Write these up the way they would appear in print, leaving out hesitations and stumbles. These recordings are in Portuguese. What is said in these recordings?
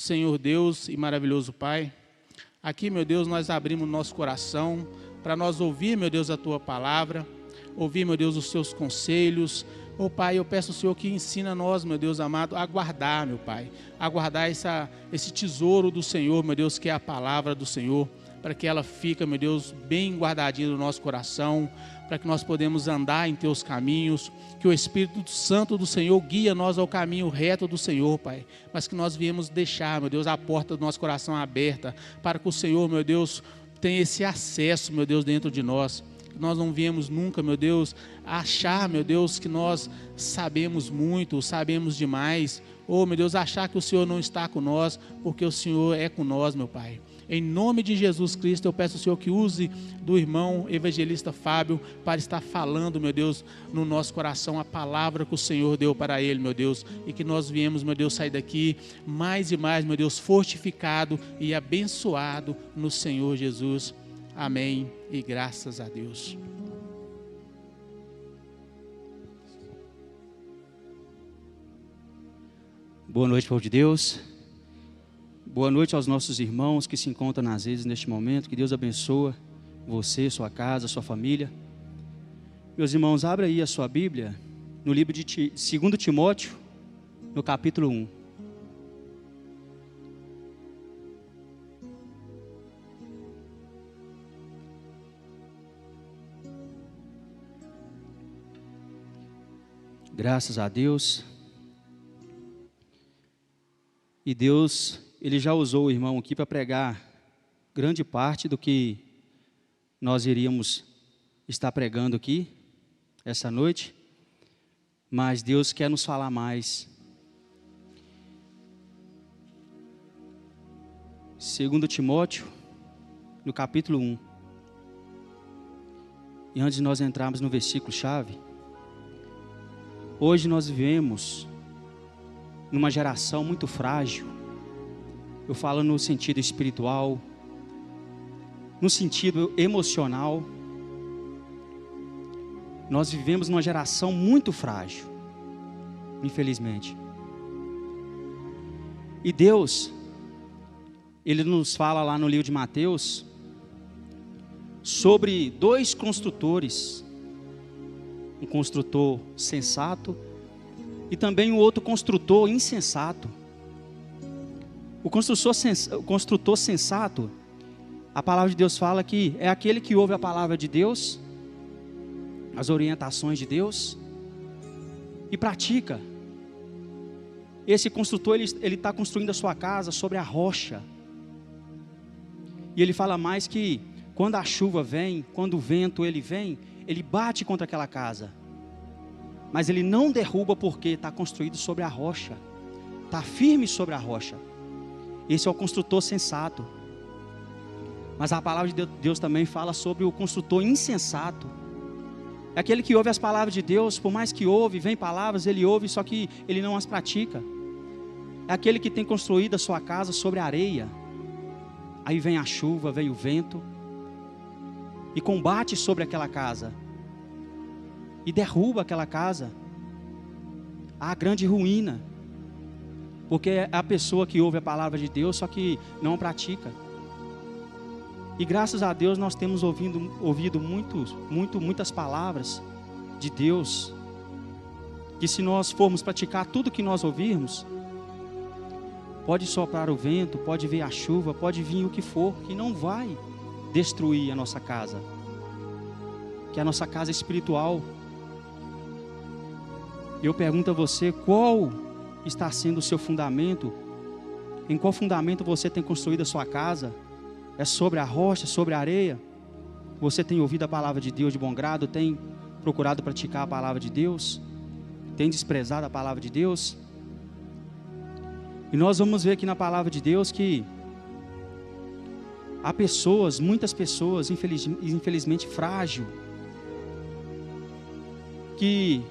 Senhor Deus e maravilhoso Pai, aqui, meu Deus, nós abrimos nosso coração para nós ouvir, meu Deus, a Tua palavra, ouvir, meu Deus, os Teus conselhos. Ô Pai, eu peço ao Senhor que ensina nós, meu Deus amado, a guardar, meu Pai, a guardar esse tesouro do Senhor, meu Deus, que é a palavra do Senhor, para que ela fique, meu Deus, bem guardadinha no nosso coração, para que nós podemos andar em Teus caminhos, que o Espírito Santo do Senhor guia nós ao caminho reto do Senhor, Pai, mas que nós viemos deixar, meu Deus, a porta do nosso coração aberta, para que o Senhor, meu Deus, tenha esse acesso, meu Deus, dentro de nós. Nós não viemos nunca, meu Deus, achar, meu Deus, que nós sabemos muito, sabemos demais, ou, meu Deus, achar que o Senhor não está com nós, porque o Senhor é com nós, meu Pai. Em nome de Jesus Cristo, eu peço ao Senhor que use do irmão evangelista Fábio para estar falando, meu Deus, no nosso coração a palavra que o Senhor deu para ele, meu Deus, e que nós viemos, meu Deus, sair daqui mais e mais, meu Deus, fortificado e abençoado no Senhor Jesus. Amém e graças a Deus. Boa noite, povo de Deus. Boa noite aos nossos irmãos que se encontram nas redes neste momento. Que Deus abençoe você, sua casa, sua família. Meus irmãos, abra aí a sua Bíblia no livro de 2 Timóteo, no capítulo 1. Graças a Deus. E Deus, Ele já usou o irmão aqui para pregar grande parte do que nós iríamos estar pregando aqui essa noite. Mas Deus quer nos falar mais. 2 Timóteo, no capítulo 1. E antes de nós entrarmos no versículo-chave, hoje nós vivemos numa geração muito frágil. Eu falo no sentido espiritual, no sentido emocional. Nós vivemos numa geração muito frágil, infelizmente. E Deus, Ele nos fala lá no livro de Mateus sobre dois construtores, um construtor sensato e também um outro construtor insensato. O construtor sensato, a palavra de Deus fala que é aquele que ouve a palavra de Deus, as orientações de Deus, e pratica. Esse construtor, ele está construindo a sua casa sobre a rocha. E ele fala mais que quando a chuva vem, quando o vento ele vem, ele bate contra aquela casa. Mas ele não derruba porque está construído sobre a rocha. Está firme sobre a rocha. Esse é o construtor sensato. Mas a palavra de Deus também fala sobre o construtor insensato. É aquele que ouve as palavras de Deus, por mais que ouve, vem palavras, ele ouve, só que ele não as pratica. É aquele que tem construído a sua casa sobre a areia. Aí vem a chuva, vem o vento, e combate sobre aquela casa. E derruba aquela casa. Há grande ruína. Porque é a pessoa que ouve a palavra de Deus, só que não pratica. E graças a Deus nós temos ouvido muitas palavras de Deus. Que se nós formos praticar tudo que nós ouvirmos, pode soprar o vento, pode vir a chuva, pode vir o que for, que não vai destruir a nossa casa. Que é a nossa casa espiritual. Eu pergunto a você, qual está sendo o seu fundamento? Em qual fundamento você tem construído a sua casa? É sobre a rocha, sobre a areia? Você tem ouvido a palavra de Deus de bom grado? Tem procurado praticar a palavra de Deus? Tem desprezado a palavra de Deus? E nós vamos ver aqui na palavra de Deus que há pessoas, muitas pessoas, infelizmente frágil, que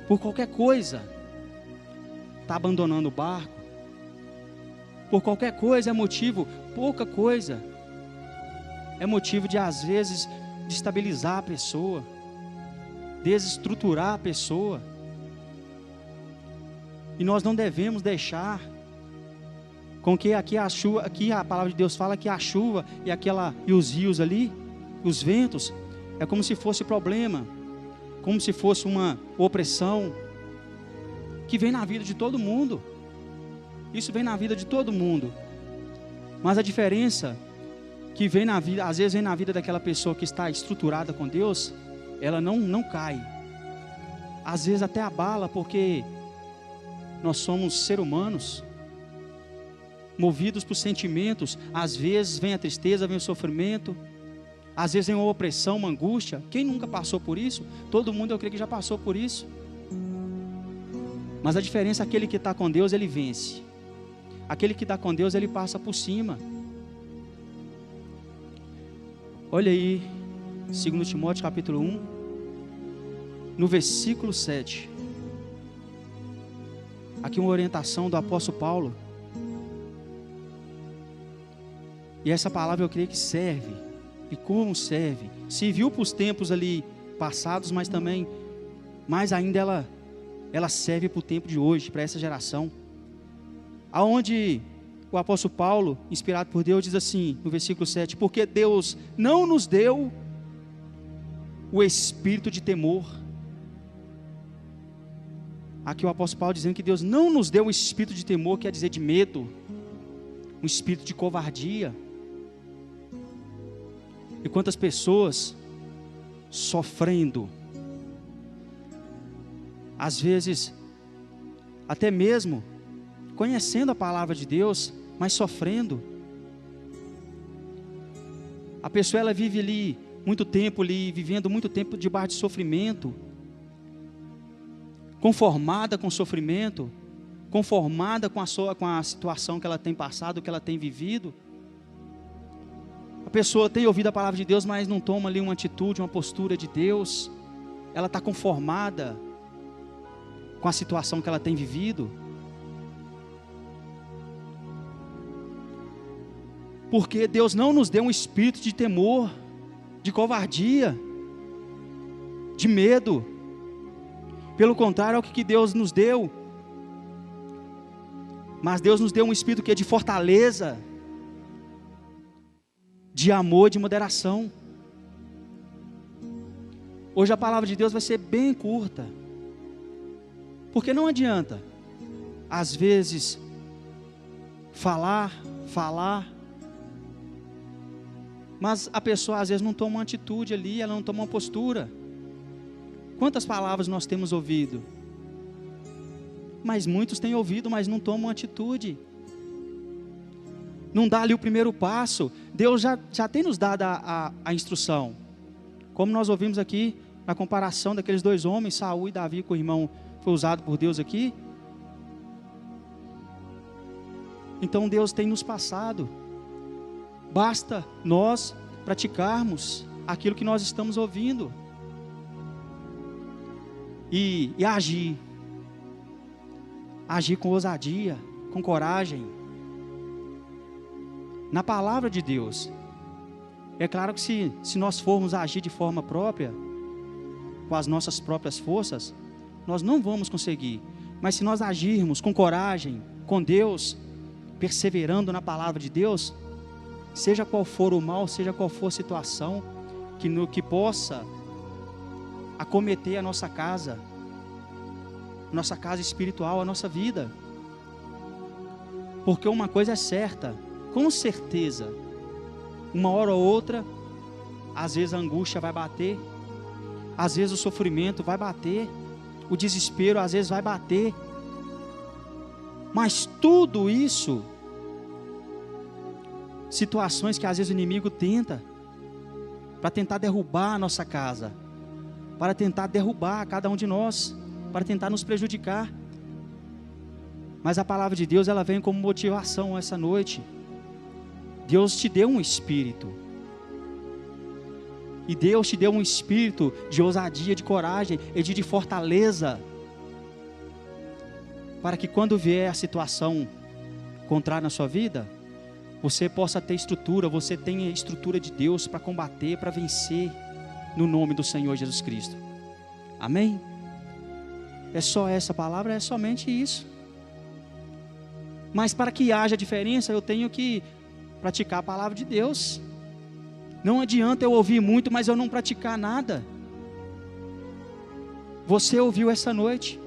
por qualquer coisa está abandonando o barco. Por qualquer coisa é motivo, pouca coisa é motivo de às vezes destabilizar a pessoa, desestruturar a pessoa. E nós não devemos deixar com que aqui a chuva, aqui a palavra de Deus fala que a chuva e os rios ali, os ventos, é como se fosse problema, como se fosse uma opressão que vem na vida de todo mundo. Isso vem na vida de todo mundo. Mas a diferença que vem na vida, às vezes vem na vida daquela pessoa que está estruturada com Deus, ela não cai. Às vezes até abala, porque nós somos seres humanos, movidos por sentimentos. Às vezes vem a tristeza, vem o sofrimento, às vezes vem uma opressão, uma angústia. Quem nunca passou por isso? Todo mundo, eu creio que já passou por isso. Mas a diferença é aquele que está com Deus, ele vence. Aquele que está com Deus, ele passa por cima. Olha aí, 2 Timóteo capítulo 1, no versículo 7. Aqui uma orientação do apóstolo Paulo. E essa palavra eu creio que serve. E como serve? Serviu para os tempos ali passados, mas também, mais ainda ela serve para o tempo de hoje, para essa geração. Aonde o apóstolo Paulo, inspirado por Deus, diz assim, no versículo 7, porque Deus não nos deu o espírito de temor. Aqui o apóstolo Paulo dizendo que Deus não nos deu o espírito de temor, quer dizer de medo, um espírito de covardia. E quantas pessoas sofrendo, às vezes até mesmo conhecendo a palavra de Deus, mas sofrendo. A pessoa ela vive ali muito tempo ali, vivendo muito tempo debaixo de sofrimento, conformada com o sofrimento, conformada com a situação que ela tem passado, que ela tem vivido. A pessoa tem ouvido a palavra de Deus, mas não toma ali uma atitude, uma postura de Deus. Ela está conformada com a situação que ela tem vivido. Porque Deus não nos deu um espírito de temor, de covardia, de medo. Pelo contrário, é o que Deus nos deu. Mas Deus nos deu um espírito que é de fortaleza, de amor, de moderação. Hoje a palavra de Deus vai ser bem curta. Porque não adianta, às vezes, falar, mas a pessoa às vezes não toma uma atitude ali, ela não toma uma postura. Quantas palavras nós temos ouvido? Mas muitos têm ouvido, mas não tomam atitude. Não dá ali o primeiro passo. Deus já tem nos dado a instrução. Como nós ouvimos aqui, na comparação daqueles dois homens, Saul e Davi, que o irmão foi usado por Deus aqui. Então Deus tem nos passado. Basta nós praticarmos aquilo que nós estamos ouvindo. E agir. Agir com ousadia, com coragem. Na palavra de Deus. É claro que se nós formos agir de forma própria, com as nossas próprias forças, nós não vamos conseguir. Mas se nós agirmos com coragem, com Deus, perseverando na palavra de Deus, seja qual for o mal, seja qual for a situação que possa acometer a nossa casa espiritual, a nossa vida. Porque uma coisa é certa, com certeza, uma hora ou outra, às vezes a angústia vai bater, às vezes o sofrimento vai bater, o desespero às vezes vai bater, mas tudo isso, situações que às vezes o inimigo tenta, para tentar derrubar a nossa casa, para tentar derrubar cada um de nós, para tentar nos prejudicar. Mas a palavra de Deus, ela vem como motivação essa noite. Deus te deu um espírito, e Deus te deu um espírito de ousadia, de coragem e de fortaleza, para que quando vier a situação contrária na sua vida, você possa ter estrutura, você tenha estrutura de Deus para combater, para vencer, no nome do Senhor Jesus Cristo. Amém? É só essa palavra, é somente isso. Mas para que haja diferença, eu tenho que praticar a palavra de Deus. Não adianta eu ouvir muito, mas eu não praticar nada. Você ouviu essa noite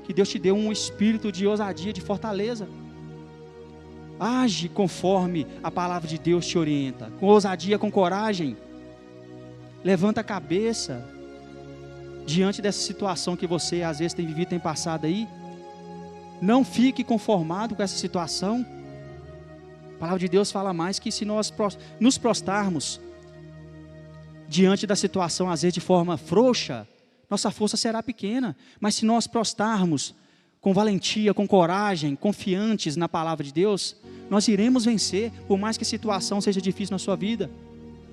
que Deus te deu um espírito de ousadia, de fortaleza. Age conforme a palavra de Deus te orienta, com ousadia, com coragem. Levanta a cabeça diante dessa situação que você às vezes tem vivido, tem passado aí. Não fique conformado com essa situação. A palavra de Deus fala mais que se nós nos prostrarmos diante da situação, às vezes de forma frouxa, nossa força será pequena. Mas se nós prostrarmos com valentia, com coragem, confiantes na palavra de Deus, nós iremos vencer, por mais que a situação seja difícil na sua vida.